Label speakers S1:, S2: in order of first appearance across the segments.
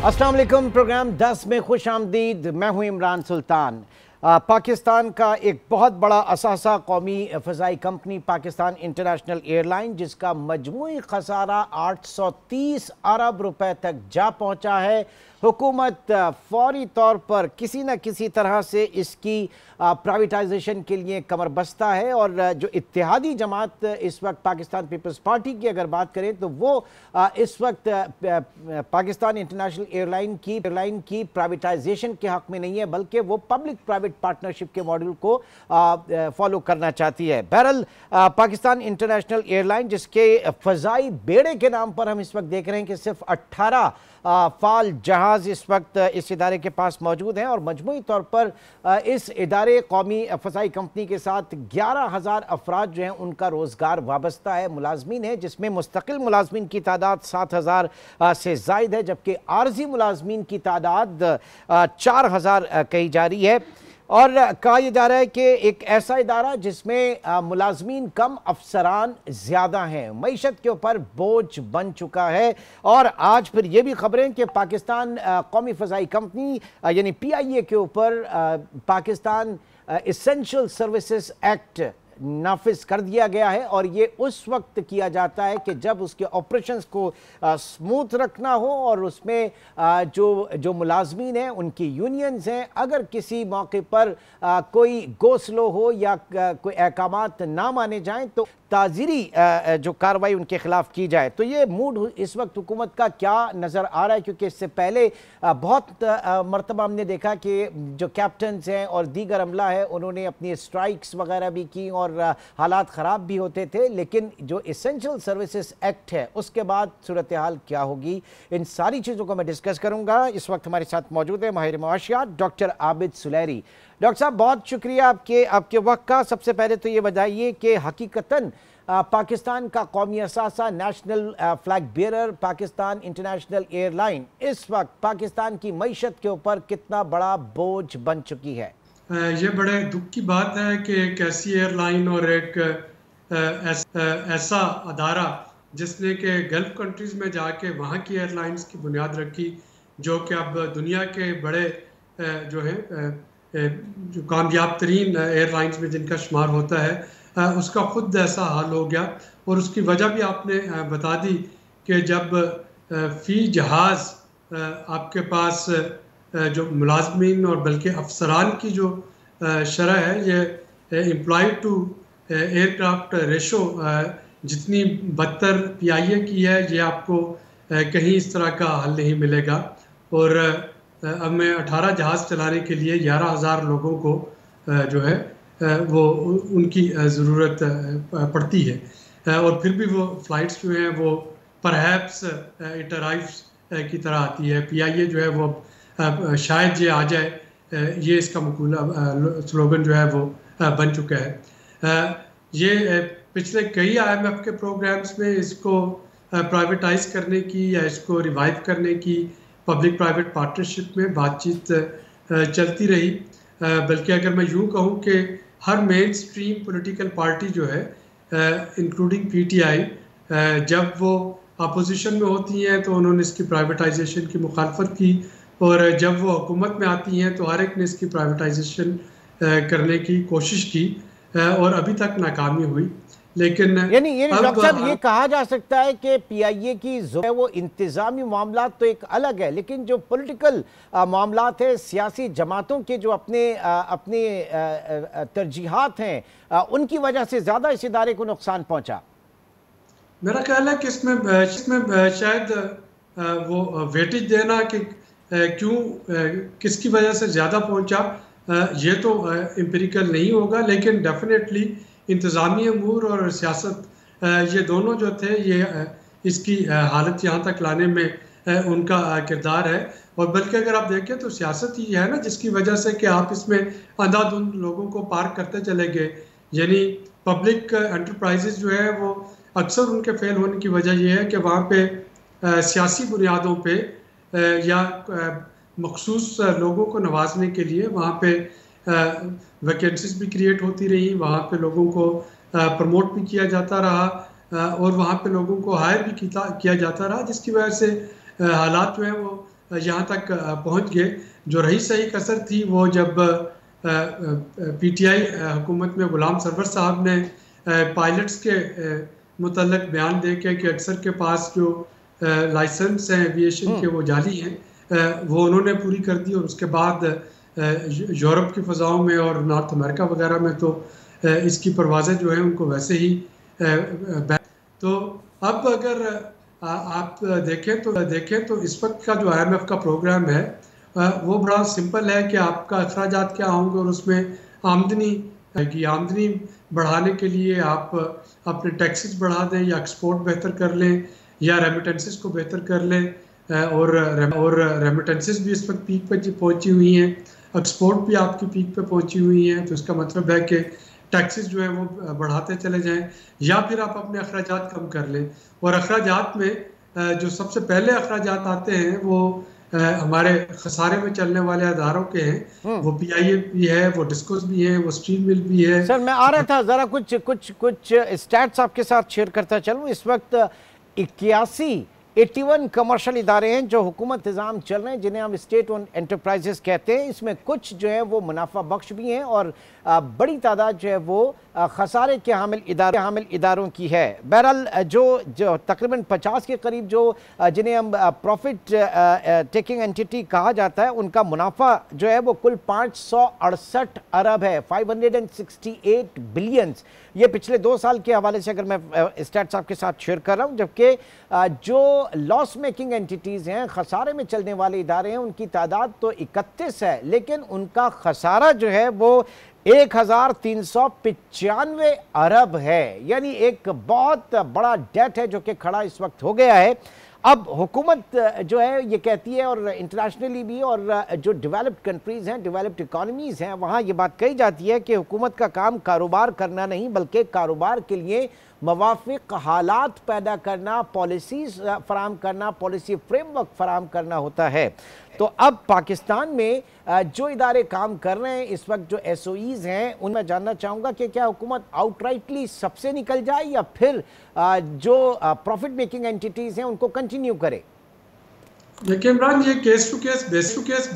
S1: अस्सलाम वालेकुम। प्रोग्राम 10 में खुश आमदीद। मैं हूं इमरान सुल्तान। पाकिस्तान का एक बहुत बड़ा असासा कौमी फ़ज़ाई कंपनी पाकिस्तान इंटरनेशनल एयरलाइन, जिसका मजमूई खसारा 830 अरब रुपए तक जा पहुंचा है। हुकूमत फौरी तौर पर किसी न किसी तरह से इसकी प्राइवेटाइजेशन के लिए कमर बस्ता है। और जो इत्तेहादी जमात इस वक्त पाकिस्तान पीपल्स पार्टी की अगर बात करें तो वो इस वक्त पाकिस्तान इंटरनेशनल एयरलाइन की प्राइवेटाइजेशन के हक में नहीं है, बल्कि वो पब्लिक प्राइवेट पार्टनरशिप के मॉडल को फॉलो करना चाहती है। बहरहाल पाकिस्तान इंटरनेशनल एयरलाइन, जिसके फ़ज़ाई बेड़े के नाम पर हम इस वक्त देख रहे हैं कि सिर्फ 18 फाल जहाज इस वक्त इस इदारे के पास मौजूद हैं, और मजमूई तौर पर इस इदारे कौमी फ़ज़ाई कंपनी के साथ 11,000 अफराद जो हैं उनका रोज़गार वाबस्ता है, मुलाजमीन है, जिसमें मुस्तकिल मुलाजमीन की तादाद 7,000 से ज़ायद है, जबकि आर्जी मुलाजमीन की तादाद 4,000 कही जा रही है। और कहा यह जा रहा है कि एक ऐसा इदारा जिसमें मुलाजमीन कम, अफसरान ज़्यादा हैं, मईशत के ऊपर बोझ बन चुका है। और आज फिर ये भी खबरें कि पाकिस्तान कौमी फ़ज़ाई कंपनी यानी PIA के ऊपर पाकिस्तान एसेंशियल सर्विसेज एक्ट नाफिज कर दिया गया है। और ये उस वक्त किया जाता है कि जब उसके ऑपरेशंस को स्मूथ रखना हो, और उसमें जो मुलाजमीन हैं उनकी यूनियंस हैं, अगर किसी मौके पर कोई गो स्लो हो या कोई अहकामात ना माने जाएं तो ताज़ीरी जो कार्रवाई उनके खिलाफ की जाए। तो ये मूड इस वक्त हुकूमत का क्या नज़र आ रहा है, क्योंकि इससे पहले बहुत मरतबा हमने देखा कि जो कैप्टन्स हैं और दीगर अमला है उन्होंने अपनी स्ट्राइक्स वगैरह भी की और हालात ख़राब भी होते थे। लेकिन जो एसेंशियल सर्विसेज एक्ट है उसके बाद सूरत हाल क्या होगी, इन सारी चीज़ों को मैं डिस्कस करूँगा। इस वक्त हमारे साथ मौजूद है माहिर मुआशियात डॉक्टर आबिद सुलैरी। डॉक्टर साहब, बहुत शुक्रिया आपके वक्त का। सबसे पहले तो ये बताइए कि हकीकतन पाकिस्तान का कौमी असासा, national flag bearer Pakistan international airline इस वक्त पाकिस्तान की मईशत के ऊपर कितना बड़ा बोझ बन चुकी है?
S2: ये बड़े दुख की बात है कि एक ऐसी एयरलाइन और एक ऐसा अदारा जिसने के गल्फ कंट्रीज़ में जाके वहाँ की एयरलाइंस की बुनियाद रखी, जो कि अब दुनिया के बड़े जो है जो कामयाब तरीन एयरलाइंस में जिनका शुमार होता है, उसका खुद ऐसा हाल हो गया। और उसकी वजह भी आपने बता दी कि जब फ़ी जहाज़ आपके पास जो मुलाजमीन और बल्कि अफसरान की जो शरह है, ये एम्प्लॉय टू एयरक्राफ्ट रेशो जितनी बदतर PIA की है, ये आपको कहीं इस तरह का हल नहीं मिलेगा। और अब मैं 18 जहाज़ चलाने के लिए 11,000 लोगों को जो है वो उनकी ज़रूरत पड़ती है। और फिर भी वो फ़्लाइट्स जो हैं वो परहैप्स इट अराइव्स की तरह आती है। PIA जो है वो शायद ये आ जाए, ये इसका मकूला स्लोगन जो है वो बन चुका है। ये पिछले कई IMF के प्रोग्राम्स में इसको प्राइवेटाइज करने की या इसको रिवाइव करने की पब्लिक प्राइवेट पार्टनरशिप में बातचीत चलती रही। बल्कि अगर मैं यूँ कहूँ कि हर मेन स्ट्रीम पॉलिटिकल पार्टी जो है इंक्लूडिंग PTI, जब वो अपोजिशन में होती हैं तो उन्होंने इसकी प्राइवेटाइजेशन की मुखालफत की, और जब वो हुकूमत में आती हैं तो हर एक ने इसकी प्राइवेटाइजेशन करने की कोशिश की, और अभी तक नाकामी हुई। लेकिन
S1: यानी डॉक्टर साहब, ये कहा जा सकता है कि PIA की जो है वो इंतज़ामी मामलात तो एक अलग है, लेकिन जो पॉलिटिकल मामलात है, सियासी जमातों के जो अपने तरजीहात हैं, उनकी वजह से ज़्यादा इस इदारे को नुकसान पहुँचा।
S2: मेरा ख्याल है कि इसमें शायद वो वेटेज देना कि क्यों किसकी वजह से ज़्यादा पहुँचा, ये तो एम्पिरिकल नहीं होगा, लेकिन डेफिनेटली इंतज़ामी अमूर और सियासत ये दोनों जो थे, ये इसकी हालत यहाँ तक लाने में उनका किरदार है। और बल्कि अगर आप देखें तो सियासत ही है ना जिसकी वजह से कि आप इसमें अंधाधुंध लोगों को पार्क करते चले गए। यानी पब्लिक एंटरप्राइजेज जो है वो अक्सर उनके फेल होने की वजह यह है कि वहाँ पे सियासी बुनियादों पे या मखसूस लोगों को नवाजने के लिए वहाँ पे वैकेंसीज भी क्रिएट होती रही, वहाँ पे लोगों को प्रमोट भी किया जाता रहा, और वहाँ पे लोगों को हायर भी किया जाता रहा, जिसकी वजह से हालात जो है वो यहाँ तक पहुँच गए। जो रही सही कसर थी वो जब पीटीआई हुकूमत में गुलाम सरवर साहब ने पायलट्स के मुतल्लिक बयान दे के कि अक्सर के पास जो लाइसेंस हैं एविएशन के वो जाली हैं, वो उन्होंने पूरी कर दी। और उसके बाद यूरोप की फ़ज़ाओं में और नॉर्थ अमेरिका वगैरह में तो इसकी परवाज़ें जो हैं उनको वैसे ही तो अब अगर आप देखें तो इस वक्त का जो IMF का प्रोग्राम है वो बड़ा सिंपल है कि आपका अखराजात क्या होंगे और उसमें आमदनी बढ़ाने के लिए आप अपने टैक्सेस बढ़ा दें या एक्सपोर्ट बेहतर कर लें या रेमिटेंसेस को बेहतर कर लें। और रेमिटेंसेस भी इस वक्त पीक पे पहुंची हुई हैं, एक्सपोर्ट भी आपकी पीक पे पहुंची हुई हैं। तो इसका मतलब है कि टैक्सेस जो है वो बढ़ाते चले जाएं या फिर आप अपने अखराजात कम कर लें। और अखराजात में जो सबसे पहले अखराजात आते हैं वो हमारे खसारे में चलने वाले अदारों के हैं। वो PIA भी है, वो डिस्कोस भी है, वो स्टील मिल भी है।
S1: सर मैं आ रहा था, जरा कुछ स्टैट्स आपके साथ शेयर करता चलूं। इस वक्त 81 कमर्शियल इदारे हैं जो हुकूमत निज़ाम चल रहे हैं, जिन्हें हम स्टेट ओन एंटरप्राइजेस कहते हैं। इसमें कुछ जो है वो मुनाफा बख्श भी हैं और बड़ी तादाद जो है वो खसारे के हामिल इदारों की है। बहरहाल जो तकरीबन 50 के करीब जो जिन्हें हम प्रॉफिट टेकिंग एंटिटी कहा जाता है, उनका मुनाफा जो है वो कुल 568 अरब है, 568 बिलियंस। ये पिछले 2 साल के हवाले से अगर मैं स्टैट्स आपके साथ शेयर कर रहा हूँ। जबकि जो लॉस मेकिंग एंटिटीज़ हैं, खसारे में चलने वाले इदारे हैं, उनकी तादाद तो 31 है, लेकिन उनका खसारा जो है वो 1395 अरब है। यानी एक बहुत बड़ा डेट है जो कि खड़ा इस वक्त हो गया है। अब हुकूमत जो है ये कहती है, और इंटरनेशनली भी, और जो डेवलप्ड कंट्रीज़ हैं, डेवलप्ड इकॉनमीज़ हैं, वहाँ ये बात कही जाती है कि हुकूमत का काम कारोबार करना नहीं बल्कि कारोबार के लिए मवाफ़िक़ हालात पैदा करना, पॉलिसीज़ फराम करना, पॉलिसी फ्रेमवर्क फराम करना होता है। तो अब पाकिस्तान में जो इदारे काम कर रहे हैं इस वक्त, जो SOEs हैं, उनमें जानना चाहूँगा कि क्या हुकूमत आउटराइटली सबसे निकल जाए या फिर जो प्रॉफिट मेकिंग एंटिटीज़ हैं उनको कंटिन्यू करे।
S2: देखिए इमरान, ये केस टू केस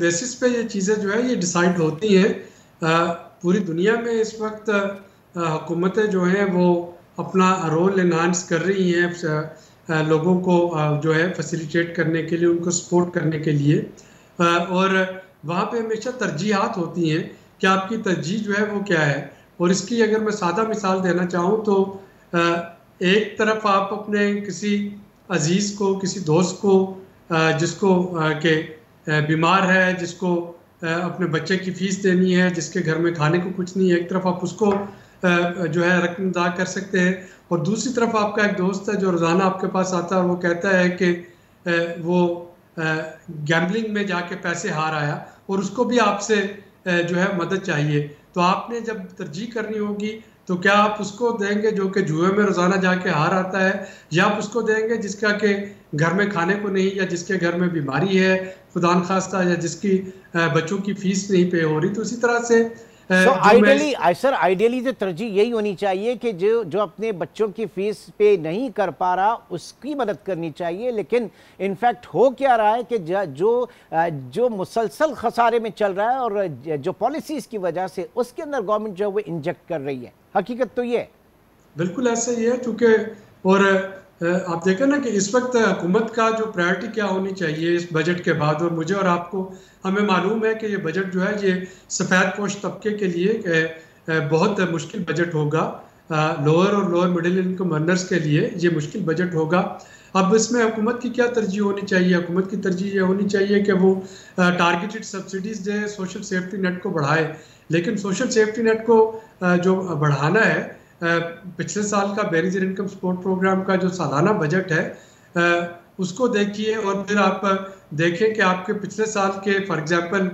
S2: बेसिस पे ये चीज़ें जो है ये डिसाइड होती हैं। पूरी दुनिया में इस वक्त हुकूमतें जो हैं वो अपना रोल इन्हांस कर रही हैं लोगों को जो है फैसिलिटेट करने के लिए, उनको सपोर्ट करने के लिए। और वहाँ पे हमेशा तरजीहात होती हैं कि आपकी तरजीह जो है वो क्या है। और इसकी अगर मैं सादा मिसाल देना चाहूँ तो एक तरफ आप अपने किसी अजीज़ को, किसी दोस्त को जिसको के बीमार है, जिसको अपने बच्चे की फ़ीस देनी है, जिसके घर में खाने को कुछ नहीं है, एक तरफ आप उसको जो है रकम अदा कर सकते हैं। और दूसरी तरफ आपका एक दोस्त है जो रोज़ाना आपके पास आता है और वो कहता है कि वो गैम्बलिंग में जाके पैसे हार आया और उसको भी आपसे जो है मदद चाहिए। तो आपने जब तरजीह करनी होगी तो क्या आप उसको देंगे जो कि जुए में रोज़ाना जाके हार आता है, या आप उसको देंगे जिसका कि घर में खाने को नहीं, या जिसके घर में बीमारी है खुदा न खास्ता, या जिसकी बच्चों की फ़ीस नहीं पे हो रही। तो इसी तरह से
S1: आइडियली तो तरजीह यही होनी चाहिए कि जो अपने बच्चों की फीस पे नहीं कर पा रहा उसकी मदद करनी चाहिए। लेकिन इनफैक्ट हो क्या रहा है कि जो मुसलसल खसारे में चल रहा है और जो पॉलिसीज़ की वजह से उसके अंदर गवर्नमेंट जो है वो इंजेक्ट कर रही है। हकीकत तो ये है, बिल्कुल
S2: ऐसा ही है। चूँकि और आप देखें ना कि इस वक्त हुकूमत का जो प्रायोरिटी क्या होनी चाहिए इस बजट के बाद, और मुझे और आपको हमें मालूम है कि ये बजट जो है ये सफ़ेद पोश तबके के लिए बहुत मुश्किल बजट होगा। लोअर और लोअर मिडिल इनकम अर्नर्स के लिए ये मुश्किल बजट होगा। अब इसमें हुकूमत की क्या तरजीह होनी चाहिए? हुकूमत की तरजीह ये होनी चाहिए कि वो टारगेटेड सब्सिडीज़ दे, सोशल सेफ्टी नेट को बढ़ाए। लेकिन सोशल सेफ्टी नेट को जो बढ़ाना है, पिछले साल का बेरियर इनकम सपोर्ट प्रोग्राम का जो सालाना बजट है उसको देखिए और फिर आप देखें कि आपके पिछले साल के फॉर एग्जांपल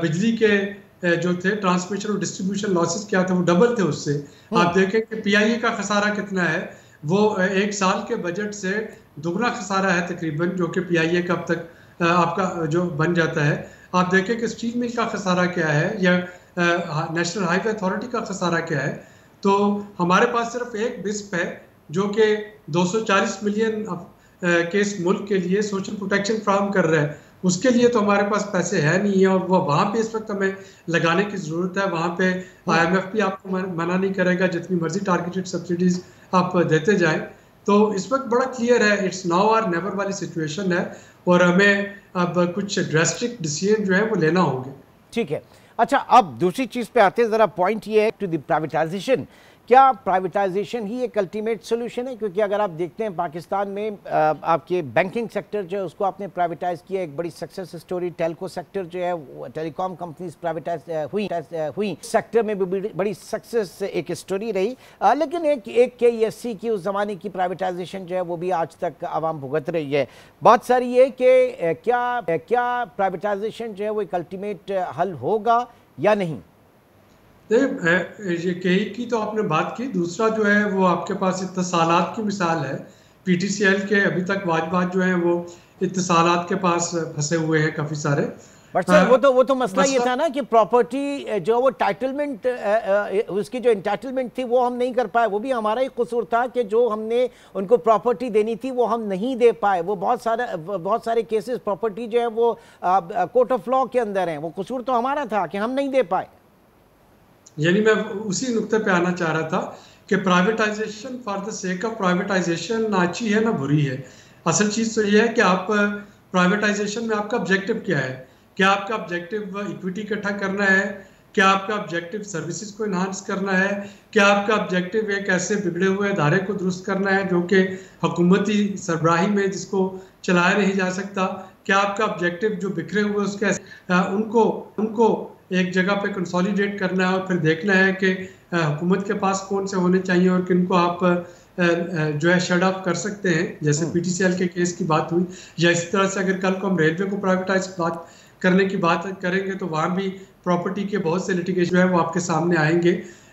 S2: बिजली के जो थे ट्रांसमिशन और डिस्ट्रीब्यूशन लॉसेस क्या थे, वो डबल थे उससे। आप देखें कि PIA का खसारा कितना है, वो एक साल के बजट से दुगना खसारा है तकरीबन, जो कि PIA का अब तक आपका जो बन जाता है। आप देखें कि स्टील मिल का खसारा क्या है या नेशनल हाईवे अथॉरिटी का खसारा क्या है। तो हमारे पास सिर्फ एक बिस्प है जो कि 240 मिलियन के इस मुल्क के लिए सोशल प्रोटेक्शन फ्राहम कर रहा है, उसके लिए तो हमारे पास पैसे है नहीं है, और वो वहाँ पे इस वक्त हमें लगाने की ज़रूरत है। वहाँ पे IMF भी आपको मना नहीं करेगा, जितनी मर्जी टारगेटेड सब्सिडीज आप देते जाएं। तो इस वक्त बड़ा क्लियर है, इट्स नाउ और नेवर वाली सिचुएशन है, और हमें अब कुछ ड्रास्टिक डिसीजन जो है वो लेना होंगे।
S1: ठीक है। अच्छा, अब दूसरी चीज पे आते हैं, जरा पॉइंट ये है टू द प्राइवेटाइजेशन। क्या प्राइवेटाइजेशन ही एक अल्टीमेट सोल्यूशन है? क्योंकि अगर आप देखते हैं पाकिस्तान में आपके बैंकिंग सेक्टर जो है उसको आपने प्राइवेटाइज किया, एक बड़ी सक्सेस स्टोरी। टेलको सेक्टर जो है, टेलीकॉम कंपनीज प्राइवेटाइज हुई सेक्टर में भी बड़ी सक्सेस एक स्टोरी रही। लेकिन एक KESC की उस जमाने की प्राइवेटाइजेशन जो है वो भी आज तक आवाम भुगत रही है। बात सारी ये कि क्या प्राइवेटाइजेशन जो है वो एक अल्टीमेट हल होगा या नहीं?
S2: ये KE की तो आपने बात की, दूसरा जो है वो आपके पास इत्तसालात की मिसाल है। PTCL के अभी तक वाजबात जो है वो इत्तसालात के पास फंसे हुए हैं काफ़ी सारे।
S1: बट सर वो तो मसला ये था ना कि प्रॉपर्टी जो वो टाइटलमेंट, उसकी जो इंटाइटलमेंट थी वो हम नहीं कर पाए। वो भी हमारा ही कसूर था कि जो हमने उनको प्रॉपर्टी देनी थी वो हम नहीं दे पाए। वो बहुत सारे केसेस प्रॉपर्टी जो है वो कोर्ट ऑफ लॉ के अंदर हैं। वो कसूर तो हमारा था कि हम नहीं दे पाए।
S2: यानी मैं उसी नुक्ते पे आना चाह रहा था कि privatisation for the sake of privatisation ना अच्छी है ना बुरी है। असल चीज़ तो ये है कि आप प्राइवेटाइजेशन में आपका ऑब्जेक्टिव क्या है। क्या आपका ऑब्जेक्टिव इक्विटी इकट्ठा करना है? क्या आपका ऑब्जेक्टिव सर्विसेज को इन्हांस करना है? क्या आपका ऑब्जेक्टिव एक ऐसे बिगड़े हुए अदारे को दुरुस्त करना है जो कि हुकूमती सरबराही में जिसको चलाया नहीं जा सकता? क्या आपका ऑब्जेक्टिव जो बिखरे हुए उसके उनको एक जगह पे कंसोलिडेट करना है और फिर देखना है कि हुकूमत के पास कौन से होने चाहिए और किनको आप जो है शट ऑफ कर सकते हैं, जैसे PTCL के केस की बात हुई। या इसी तरह से अगर कल को हम रेलवे को प्राइवेटाइज करने की बात करेंगे तो वहाँ भी प्रॉपर्टी के बहुत से लिटिगेशन जो है वो आपके सामने आएंगे,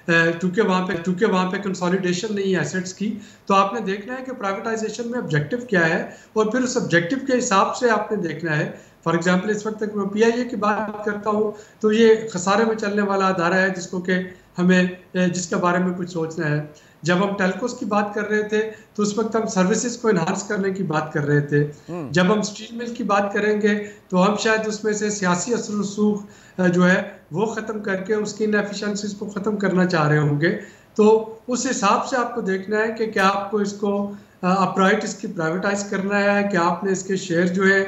S2: क्योंकि वहाँ पे कंसोलिडेशन नहीं है एसेट्स की। तो आपने देखना है कि प्राइवेटाइजेशन में ऑब्जेक्टिव क्या है, और फिर उस ऑब्जेक्टिव के हिसाब से आपने देखना है। फॉर एग्जाम्पल इस वक्त तक मैं PIA की बात करता हूँ तो ये खसारे में चलने वाला अदारा है जिसको कि हमें जिसके बारे में कुछ सोचना है। जब हम टेलकोस की बात कर रहे थे तो उस वक्त हम सर्विसेज को इन्हांस करने की बात कर रहे थे। जब हम स्टील मिल की बात करेंगे तो हम शायद उसमें से सियासी असर रसूख जो है वो ख़त्म करके उसकी इनएफिशिएंसीज को ख़त्म करना चाह रहे होंगे। तो उस हिसाब से आपको देखना है कि क्या आपको इसको अपराइट इसकी प्राइवेटाइज करना है, क्या आपने इसके शेयर जो है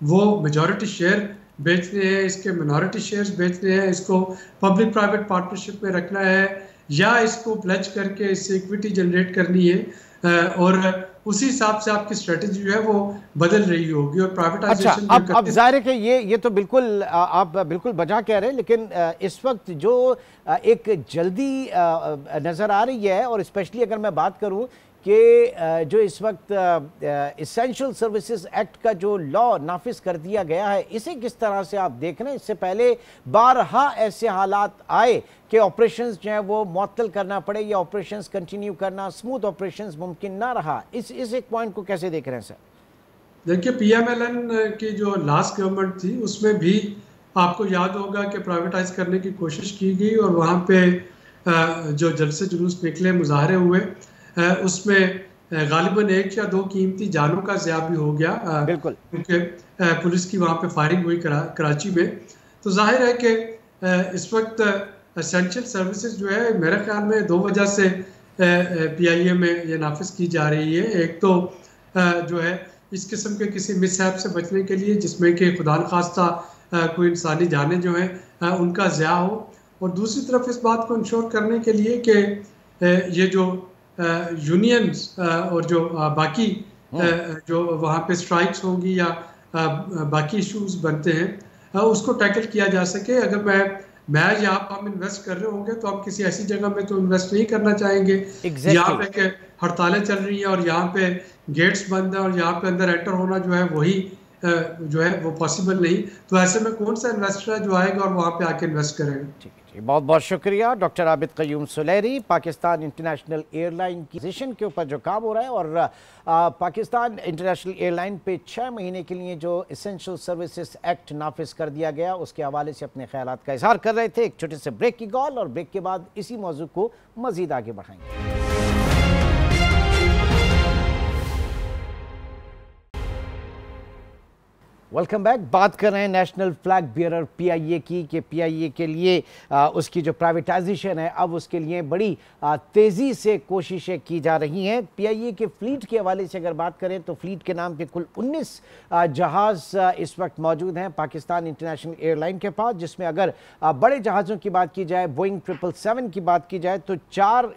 S2: वो मेजॉरिटी शेयर बेचने हैं, इसके मिनॉरिटी शेयर्स बेचने हैं, इसको पब्लिक प्राइवेट पार्टनरशिप में रखना है, या इसको प्लेज करके इससे इक्विटी जनरेट करनी है। और उसी हिसाब से आपकी स्ट्रेटेजी जो है वो बदल रही होगी। और प्राइवेटाइजेशन
S1: अब जाहिर है कि ये तो बिल्कुल आप बिल्कुल बजा कह रहे हैं, लेकिन इस वक्त जो एक जल्दी नज़र आ रही है, और स्पेशली अगर मैं बात करूं कि जो इस वक्त इसेंशियल सर्विसेज एक्ट का जो लॉ नाफिज कर दिया गया है, इसे किस तरह से आप देख रहे हैं? इससे पहले बारहा ऐसे हालात आए कि ऑपरेशंस जो है वो मुअत्तल करना पड़े या ऑपरेशंस कंटिन्यू करना, स्मूथ ऑपरेशंस मुमकिन ना रहा। इस एक पॉइंट को कैसे देख रहे हैं सर?
S2: देखिए, PMLN की जो लास्ट गवर्नमेंट थी उसमें भी आपको याद होगा कि प्राइवेटाइज करने की कोशिश की गई, और वहाँ पे जो जलसे जुलूस निकले, मुजाहरे हुए, उसमें गालिबन 1 या 2 कीमती जानों का ज़िया भी हो गया,
S1: बिल्कुल,
S2: क्योंकि पुलिस की वहाँ पे फायरिंग हुई कराची में। तो जाहिर है कि इस वक्त एसेंशियल सर्विसेज जो है मेरे ख्याल में 2 वजह से PIA में ये नाफिज की जा रही है। एक तो जो है इस किस्म के किसी मिसहैप से बचने के लिए जिसमें कि खुदा न खास्ता कोई इंसानी जानें जो हैं उनका ज़िया हो, और दूसरी तरफ इस बात को इंश्योर करने के लिए कि ये जो यूनियंस और जो बाकी जो वहाँ पे स्ट्राइक्स होंगी या बाकी इश्यूज बनते हैं उसको टैकल किया जा सके। अगर मैं यहाँ पर हम इन्वेस्ट कर रहे होंगे तो हम किसी ऐसी जगह में तो इन्वेस्ट नहीं करना चाहेंगे यहाँ पे कि हड़तालें चल रही हैं और यहाँ पे गेट्स बंद हैं और यहाँ पे अंदर एंटर होना जो है वही जो है वो पॉसिबल नहीं। तो ऐसे में कौन सा इन्वेस्टर है जो आएगा और वहाँ पे आके इन्वेस्ट करेगा।
S1: ठीक है, बहुत बहुत शुक्रिया doctor Abid Qayyum Suleri. Pakistan international airline की पोजीशन के ऊपर जो काम हो रहा है, और पाकिस्तान इंटरनेशनल एयरलाइन पे 6 महीने के लिए जो इसेंशियल सर्विसेज एक्ट नाफिज कर दिया गया, उसके हवाले से अपने ख्यालात का इजहार कर रहे थे। एक छोटे से ब्रेक की कॉल, और ब्रेक के बाद इसी मौजू को मजीद आगे बढ़ाएंगे। Welcome back. बात कर रहे हैं नेशनल फ्लैग बियरर पीआईए की कि पीआईए के लिए उसकी जो प्राइवेटाइजेशन है अब उसके लिए बड़ी तेज़ी से कोशिशें की जा रही हैं। पीआईए के फ्लीट के हवाले से अगर बात करें तो फ्लीट के नाम के कुल 19 जहाज़ इस वक्त मौजूद हैं पाकिस्तान इंटरनेशनल एयरलाइन के पास, जिसमें अगर बड़े जहाज़ों की बात की जाए, बोइंग 777 की बात की जाए तो 4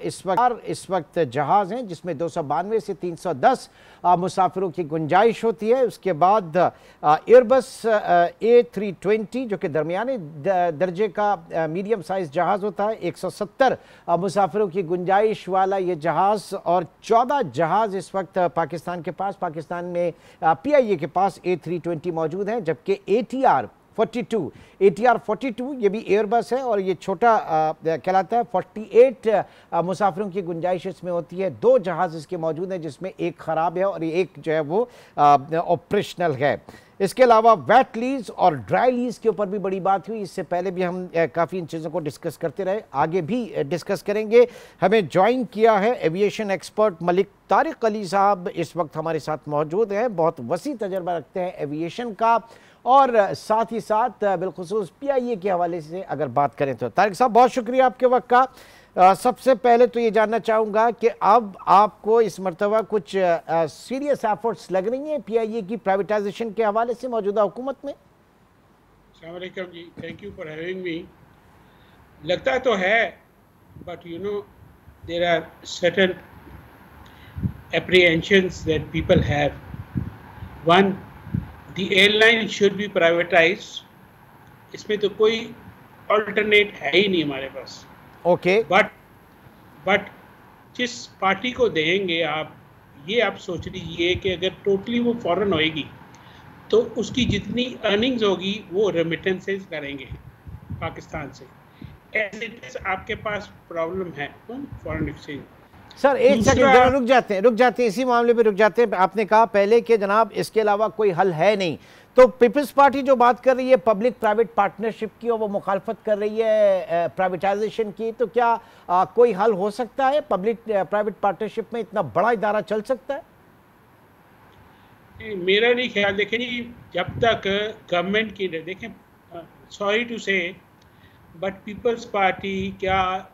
S1: इस वक्त जहाज़ हैं, जिसमें 292 से 310 मुसाफिरों की गुंजाइश होती है। उसके बाद एयरबस A320 जो कि दरमियाने दर्जे का मीडियम साइज जहाज़ होता है, 170 मुसाफिरों की गुंजाइश वाला ये जहाज़, और 14 जहाज़ इस वक्त पाकिस्तान के पास, पाकिस्तान में पीआईए के पास A320 मौजूद हैं, जबकि ATR 42 ये भी एयरबस है और ये छोटा कहलाता है। 48 मुसाफिरों की गुंजाइश इसमें होती है। 2 जहाज़ इसके मौजूद हैं, जिसमें एक ख़राब है और एक जो है वो ऑपरेशनल है। इसके अलावा वेट लीज और ड्राई लीज के ऊपर भी बड़ी बात हुई। इससे पहले भी हम काफ़ी इन चीज़ों को डिस्कस करते रहे, आगे भी डिस्कस करेंगे। हमें ज्वाइन किया है एविएशन एक्सपर्ट मलिक तारिक अली साहब, इस वक्त हमारे साथ मौजूद हैं। बहुत वसी तजर्बा रखते हैं एविएशन का, और साथ ही साथ बिलखुसूस पीआईए के हवाले से अगर बात करें तो। तारिक साहब, बहुत शुक्रिया आपके वक्त का। सबसे पहले तो ये जानना चाहूँगा कि अब आपको इस मरतबा कुछ सीरियस एफर्ट्स लग रही हैं पीआईए की प्राइवेटाइजेशन के हवाले से मौजूदा हुकूमत में?
S3: अस्सलाम वालेकुम जी, thank you for having me. लगता तो है, but you know there are certain apprehensions that people have. One, the airline should be privatized. इसमें तो कोई alternate है ही नहीं हमारे पास।
S1: ओके,
S3: बट जिस पार्टी को देंगे आप, ये आप सोच लीजिए कि अगर टोटली वो फॉरेन होएगी तो उसकी जितनी अर्निंग्स होगी वो रेमिटेंसेस करेंगे पाकिस्तान से। एज इट इज आपके पास प्रॉब्लम है फॉरेन एक्सचेंज।
S1: सर एक सेकंड जरा रुक जाते हैं इसी मामले पे रुक जाते हैं। आपने कहा पहले कि जनाब इसके अलावा कोई हल है नहीं, तो पीपल्स पार्टी जो बात कर रही है पब्लिक प्राइवेट पार्टनरशिप की और वो मुखालफत कर रही है प्राइवेटाइजेशन की, तो क्या कोई हल हो सकता है? पब्लिक प्राइवेट पार्टनरशिप में इतना बड़ा इदारा चल सकता है?
S3: मेरा नहीं ख्याल। देखें जी, जब तक गवर्नमेंट की देखें, सॉरी टू से बट पीपल्स पार्टी क्या,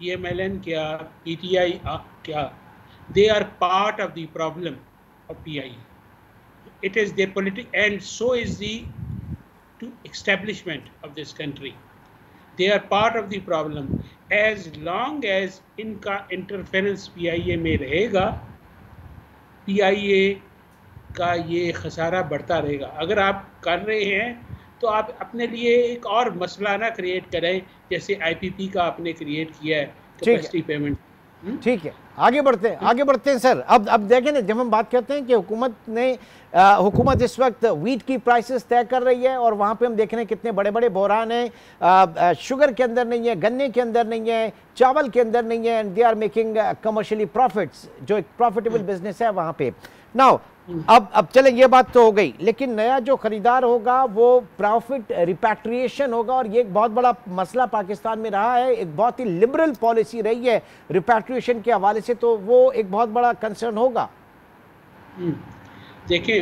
S3: PMLN क्या, PTI क्या, they are part of the problem of PIE. It is their politics, and so is the establishment of this country. They are part of the problem. As long as इनका interference PIA में रहेगा, PIA का ये खसारा बढ़ता रहेगा। अगर आप कर रहे हैं तो आप अपने लिए एक और मसला ना क्रिएट करें, जैसे IPP का आपने क्रिएट किया है कैपेसिटी पेमेंट।
S1: ठीक है, आगे बढ़ते हैं सर। अब देखें ना, जब हम बात करते हैं कि हुकूमत इस वक्त वीट की प्राइसेस तय कर रही है और वहाँ पे हम देख रहे हैं कितने बड़े बड़े बहरान हैं। शुगर के अंदर नहीं है, गन्ने के अंदर नहीं है, चावल के अंदर नहीं है, and they are making commercially profits, जो एक प्रॉफिटेबल बिजनेस है वहाँ पे। नाउ अब चलें, ये बात तो हो गई, लेकिन नया जो खरीदार होगा वो प्रॉफिट रिपैट्रिएशन होगा, और ये एक बहुत बड़ा मसला पाकिस्तान में रहा है। एक बहुत ही लिबरल पॉलिसी रही है रिपैट्रिएशन के हवाले से, तो वो एक बहुत बड़ा कंसर्न होगा।
S3: देखिए,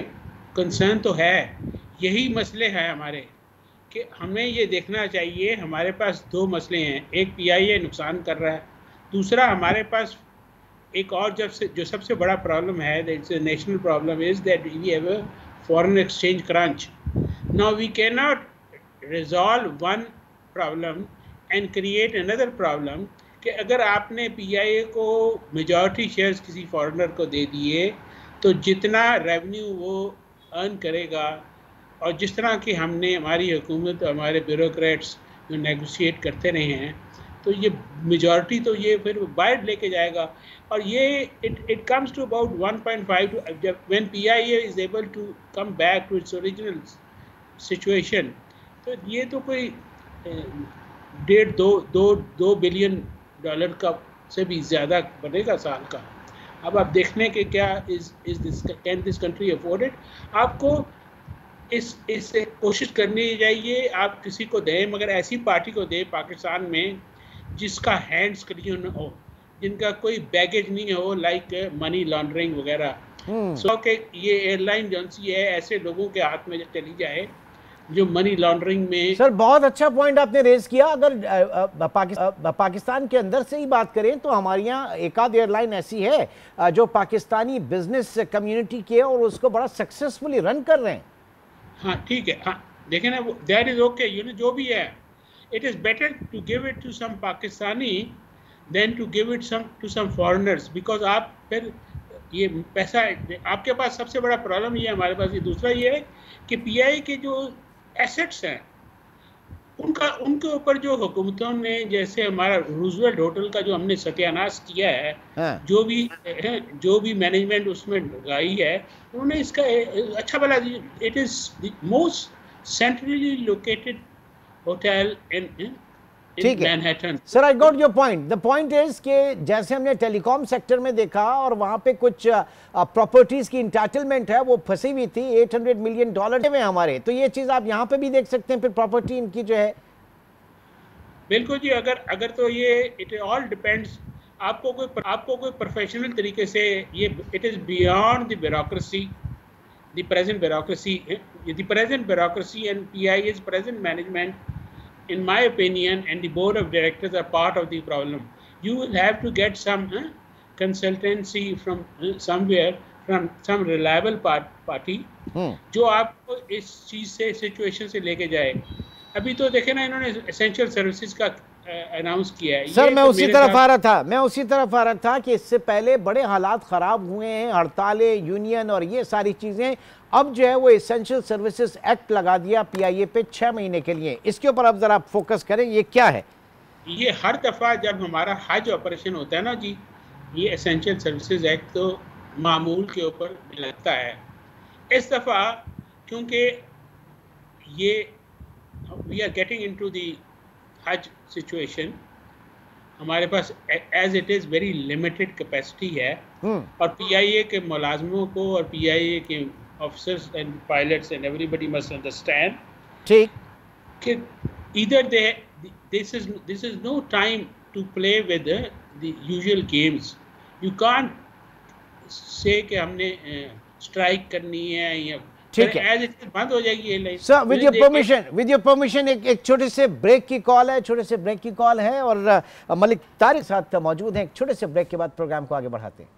S3: कंसर्न तो है, यही मसले हैं हमारे, कि हमें ये देखना चाहिए। हमारे पास 2 मसले हैं, एक PIA नुकसान कर रहा है, दूसरा हमारे पास एक और जो सबसे बड़ा प्रॉब्लम है, that's a national problem, is that we have a foreign exchange crunch. Now we can not resolve one problem and create another problem, कि अगर आपने PIA को मेजॉरिटी शेयर्स किसी फॉरेनर को दे दिए तो जितना रेवेन्यू वो अर्न करेगा, और जिस तरह की हमने हमारी हुकूमत, हमारे ब्यूरोक्रेट्स जो नेगोशिएट करते रहे हैं, तो ये मेजॉरिटी तो ये फिर बाहर लेके जाएगा, और ये इट कम्स टू अबाउट 1.5 जब when PIA is able to come back to its original situation, तो ये तो कोई 1.5-2 बिलियन डॉलर का से भी ज़्यादा बनेगा साल का। अब आप देखने के क्या can this country afford it? आपको इससे कोशिश करनी चाहिए, आप किसी को दें, मगर ऐसी पार्टी को दें पाकिस्तान में जिसका हैंड्स क्लीन हो, जिनका कोई बैगेज नहीं हो, लाइक मनी लॉन्ड्रिंग वगैरह। सो कि ये एयरलाइन एजेंसी है ऐसे लोगों के हाथ में चली जाए जो मनी लॉन्ड्रिंग में।
S1: सर बहुत अच्छा पॉइंट आपने रेज किया। अगर पाकिस्तान के अंदर से ही बात करें तो हमारे यहाँ एक आध एयरलाइन ऐसी है जो पाकिस्तानी बिजनेस कम्युनिटी की है और उसको बड़ा सक्सेसफुली रन कर रहे हैं।
S3: हाँ ठीक है, हाँ देखें ना, that is okay, you know जो भी है, it is better to give it to some Pakistani then to give it to some foreigners, because आप फिर ये पैसा आपके पास सबसे बड़ा प्रॉब्लम ये हमारे पास ये दूसरा ये है कि पीआई के जो एसेट्स हैं उनके ऊपर जो हुकूमतों ने, जैसे हमारा रूजवेल्ट होटल का जो हमने सत्यानाश किया है,
S1: हाँ।
S3: जो भी मैनेजमेंट उसमें लगाई है उन्होंने इसका अच्छा भला, it is the most centrally located hotel in Manhattan.
S1: Sir I got your point. The point is कि जैसे हमने टेलीकॉम सेक्टर में देखा और वहां पे कुछ प्रॉपर्टीज की इंटाइटलमेंट है वो फंसी हुई थी, $800 मिलियन में हमारे, तो ये चीज आप यहाँ पे भी देख सकते हैं फिर प्रॉपर्टी इनकी जो है।
S3: बिल्कुल जी, अगर तो ये इट ऑल डिपेंड्स, आपको कोई प्रोफेशनल तरीके से ये, it is beyond the bureaucracy, the present bureaucracy and PIA's present management, in my opinion, and the board of directors are part of the problem. You will have to get some consultancy from somewhere, from some reliable party जो आपको इस चीज से, situation से लेके जाए। अभी तो देखे ना, इन्होंने एसेंशियल सर्विसेज का अनाउंस किया है।
S1: सर मैं उसी तरफ आ रहा था कि इससे पहले बड़े हालात खराब हुए हैं, हड़तालें, यूनियन और ये सारी चीजें, अब जो है वो एसेंशियल सर्विसेज एक्ट लगा दिया पीआईए पे 6 महीने के लिए। इसके ऊपर अब जरा फोकस करें, ये क्या है?
S3: ये हर दफा जब हमारा हज ऑपरेशन होता है ना जी, ये एसेंशियल सर्विसेज एक्ट तो मामूल के ऊपर लगता है। इस दफा क्योंकि ये we are getting into the हज सिचुएशन, हमारे पास as it is very limited capacity है, और पीआईए के मुलाजमों को और पीआईए के officers and pilots and everybody must understand कि either this is no time to play with the usual games. You can't say कि हमने strike करनी है या
S1: ठीक है,
S3: as it बंद हो जाएगी ये line.
S1: Sir with your permission एक छोटे से ब्रेक की कॉल है और मलिक तारिक साथ मौजूद हैं। एक छोटे से ब्रेक के बाद प्रोग्राम को आगे बढ़ाते हैं।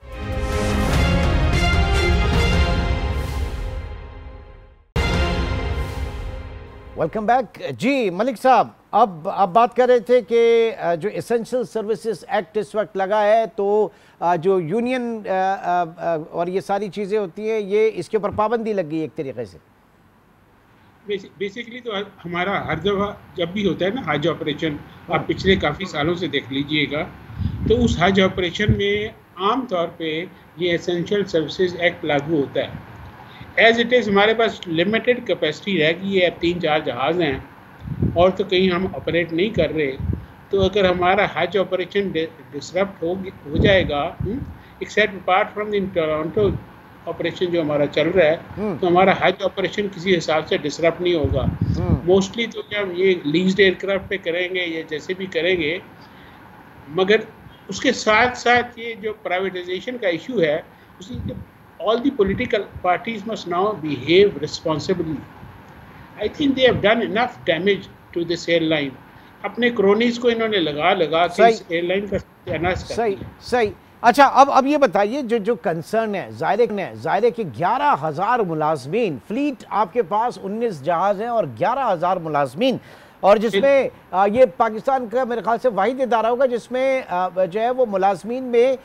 S1: वेलकम बैक जी। मलिक साहब, अब बात कर रहे थे कि जो एसेंशियल सर्विसेज एक्ट इस वक्त लगा है तो जो यूनियन और ये सारी चीज़ें होती हैं, ये इसके ऊपर पाबंदी लग गई एक तरीके से।
S3: बेसिकली तो हमारा हर दफ़ा जब भी होता है ना हज ऑपरेशन, आप पिछले काफ़ी सालों से देख लीजिएगा, तो उस हज ऑपरेशन में आम तौर पे ये एसेंशियल सर्विसेज एक्ट लागू होता है। एज इट इज़ हमारे पास लिमिटेड कैपेसिटी रह गई है, 3-4 जहाज़ हैं और तो कहीं हम ऑपरेट नहीं कर रहे, तो अगर हमारा हज ऑपरेशन डिसरप्ट हो जाएगा, except apart from the Toronto operation जो हमारा चल रहा है, तो हमारा हज ऑपरेशन किसी हिसाब से डिसरप्ट नहीं होगा। मोस्टली तो जब ये लीज्ड एयरक्राफ्ट पे करेंगे या जैसे भी करेंगे, मगर उसके साथ साथ ये जो प्राइवेटाइजेशन का इशू है, उसी all the political parties must now behave responsibly. I think they have done enough damage to this airline. अपने क्रोनीज को इन्होंने लगा के इस एयरलाइन का सत्यानाश कर दिया।
S1: सही। अच्छा, अब ये बताइए, जो कंसर्न है ज़ायरे के 11,000 मुलाजमीन, फ्लीट आपके पास 19 जहाज हैं और 11,000 मुलाजमीन, और जिसमें ये पाकिस्तान का मेरे ख्याल से वाहिद इदारा होगा जिसमें जो है वो मुलाजमीन में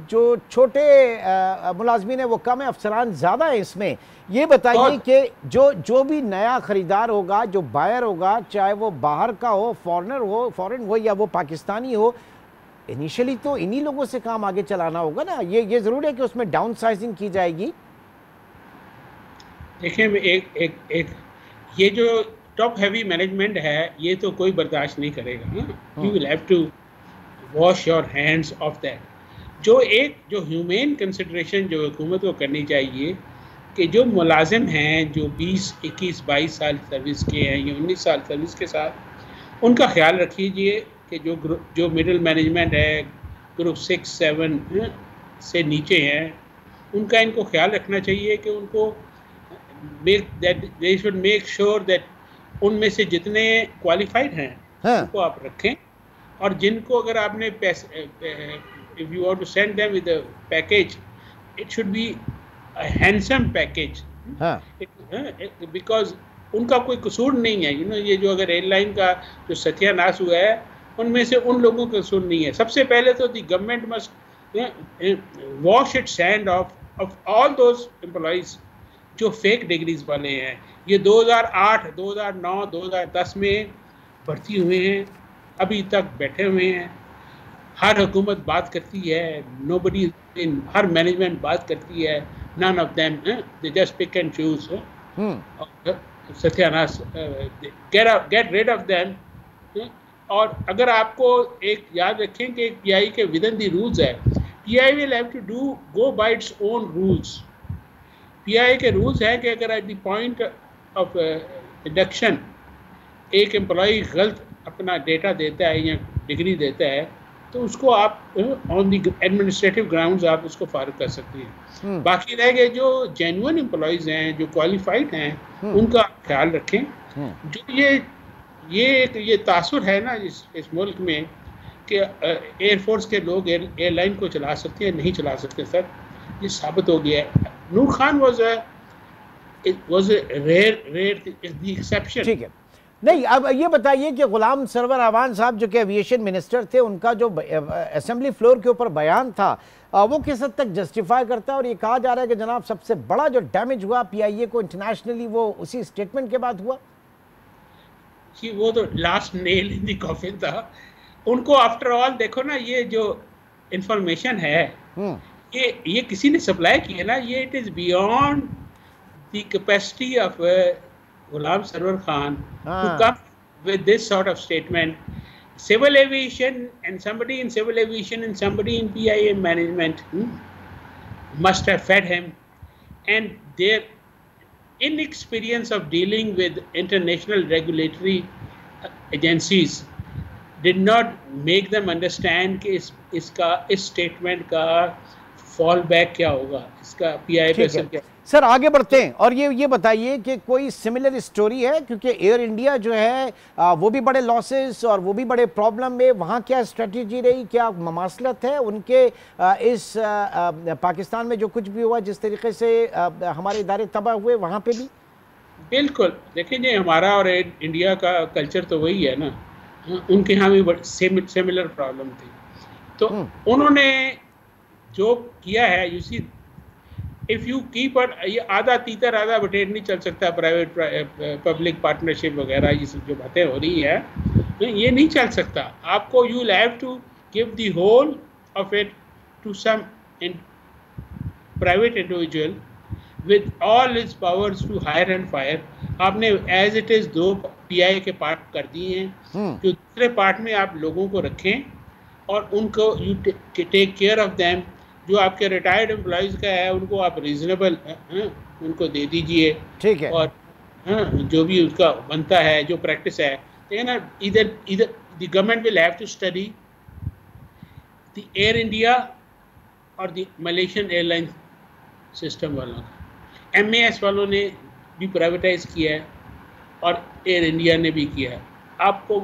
S1: जो छोटे मुलाजमीन है वो कम है, अफसरान ज़्यादा है इसमें। ये बताइए कि जो भी नया ख़रीदार होगा, जो बायर होगा, चाहे वो बाहर का हो, फॉरेन हो या वो पाकिस्तानी हो, इनिशियली तो इन्हीं लोगों से काम आगे चलाना होगा ना। ये ज़रूर है कि उसमें डाउन साइजिंग की जाएगी।
S3: देखिए, एक ये जो टॉप हैवी मैनेजमेंट है, ये तो कोई बर्दाश्त नहीं करेगा। You will have to wash your hands off that. जो ह्यूमेन कंसिडरेशन जो हुकूमत को करनी चाहिए कि जो मुलाजिम हैं, जो 20, 21, 22 साल सर्विस के हैं या 19 साल सर्विस के साथ, उनका ख्याल रखिए कि जो मिडिल मैनेजमेंट है, ग्रुप 6, 7 से नीचे हैं, उनका इनको ख्याल रखना चाहिए कि उनको they should make sure that उनमें से जितने क्वालिफाइड हैं उनको आप रखें, और जिनको अगर आपने पैसे, if you want to send them with a package, it should be a handsome package, because उनका कोई कसूर नहीं है। ये जो अगर एयरलाइन का जो सत्यानाश हुआ है उनमें से उन लोगों का कसूर नहीं है। सबसे पहले तो the government must wash its hand of all those employees जो फेक डिग्रीज वाले हैं। ये 2008, 2009, 2010 में भर्ती हुए हैं, अभी तक बैठे हुए हैं। हर हुकूमत बात करती है, नोबडी इन हर मैनेजमेंट बात करती है, none of them they just pick and choose. सत्यानाश, गेट रिड ऑफ देम। और अगर आपको एक याद रखें कि पीआई के विदिन द रूल्स है, PI will have to go by its own rules. PI के रूल्स है कि अगर at the point of deduction एक एम्प्लॉय गलत अपना डेटा देता है या डिग्री देता है तो उसको आप ऑन द एडमिनिस्ट्रेटिव ग्राउंड्स आप उसको फारिग कर सकते हैं। बाकी रह गए जो जेन्युइन एम्प्लॉयज़ हैं, जो क्वालिफाइड हैं, उनका ख्याल रखें। जो ये तासुर है ना इस मुल्क में कि एयरफोर्स के लोग एयरलाइन को चला सकते हैं, नहीं चला सकते सर, ये साबित हो गया है। Noor Khan was rare the exception.
S1: ठीक है, नहीं अब ये बताइए कि गुलाम सरवर अवान साहब जो कि एविएशन मिनिस्टर थे, उनका जो असेंबली फ्लोर के ऊपर बयान था वो किस हद तक जस्टिफाई करता है? और ये कहा जा रहा है कि जनाब सबसे बड़ा जो डैमेज हुआ पीआईए को इंटरनेशनली वो उसी स्टेटमेंट के बाद हुआ।
S3: कि वो तो last nail in the coffin था। उनको आफ्टर ऑल देखो ना, ये जो इंफॉर्मेशन है ये किसी ने सप्लाई की है ना, ये it is beyond the capacity of Ghulam Sarwar Khan to come with this sort of statement. Civil aviation and somebody in civil aviation and somebody in PIA management must have fed him, and their inexperience of dealing with international regulatory agencies did not make them understand कि इस statement का fallback क्या होगा, इसका PIA पे असर क्या।
S1: Sir आगे बढ़ते हैं और ये बताइए कि कोई सिमिलर स्टोरी है, क्योंकि एयर इंडिया जो है वो भी बड़े लॉसेस और वो भी बड़े प्रॉब्लम में, वहाँ क्या स्ट्रेटजी रही, क्या ममासलत है उनके इस पाकिस्तान में जो कुछ भी हुआ, जिस तरीके से हमारे इदारे तबाह हुए वहाँ पे भी?
S3: बिल्कुल, देखिए जी हमारा और इंडिया का कल्चर तो वही है ना, उनके यहाँ भी सिमिलर प्रॉब्लम थी। तो उन्होंने जो किया है, you see if you keep ये आधा तीतर आधा बटेर नहीं चल सकता, प्राइवेट पब्लिक पार्टनरशिप वगैरह ये सब जो बातें हो रही है ये नहीं चल सकता। आपको you will have to give the whole of it to some private individual with all his powers to hire and fire. आपने एज इट इज 2 पीआई के पार्ट कर दिए हैं, जो दूसरे पार्ट में आप लोगों को रखें और उनको you take care of them. जो आपके रिटायर्ड एम्प्लॉयज़ का है उनको आप रीजनेबल उनको दे दीजिए, ठीक है, और जो भी उसका बनता है, जो प्रैक्टिस है, देखिए ना, इधर the government will have to study the Air India और द मलेशियन एयरलाइन सिस्टम वालों का। MAS वालों ने भी प्राइवेटाइज किया है और एयर इंडिया ने भी किया है। आपको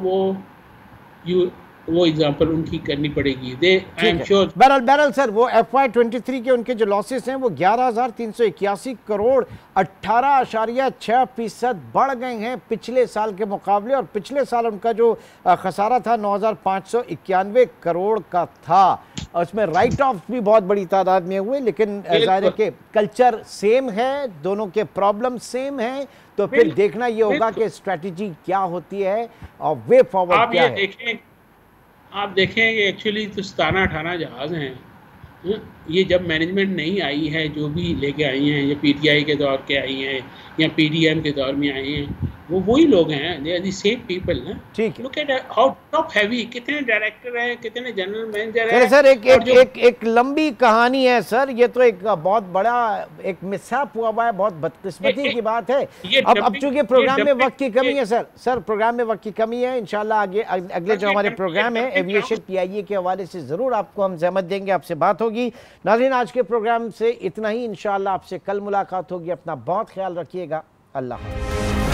S3: वो एग्जांपल उनकी करनी पड़ेगी।
S1: बहरहाल सर, वो FY23 के उनके जो लॉसेस हैं वो 11,381 करोड़ 18.6% बढ़ गए हैं पिछले साल के मुकाबले, और पिछले साल उनका जो खसारा था 9,591 करोड़ का था। उसमें राइट ऑफ भी बहुत बड़ी तादाद में हुए, लेकिन जाहिर है कि कल्चर सेम है, दोनों के प्रॉब्लम सेम हैं, तो फिर देखना ये होगा कि स्ट्रैटेजी क्या होती है और वे फॉरवर्ड क्या है।
S3: आप देखें कि एक्चुअली तो 17-18 जहाज़ हैं, ये जब मैनेजमेंट नहीं आई है, जो भी लेके आई हैं, या PTI के दौर के आई हैं या PDM के दौर में आई हैं, वो वही लोग हैं, they are the same people ना।
S1: ठीक।
S3: Look at how top heavy, कितने डायरेक्टर हैं, कितने जनरल मैनेजर
S1: हैं।
S3: हैं
S1: सर एक लंबी कहानी है सर, ये तो एक बहुत बड़ा एक मिसहैप हुआ है, बहुत बदकिस्मती की बात है। अब चूंकि प्रोग्राम में वक्त की कमी है सर प्रोग्राम में वक्त की कमी है, इंशाल्लाह आगे अगले जो हमारे प्रोग्राम है एविएशन PIA के हवाले से जरूर आपको हम ज़हमत देंगे, आपसे बात होगी। नाज़रीन, आज के प्रोग्राम से इतना ही, इंशाल्लाह आपसे कल मुलाकात होगी। अपना बहुत ख्याल रखिएगा। अल्लाह हाफ़िज़।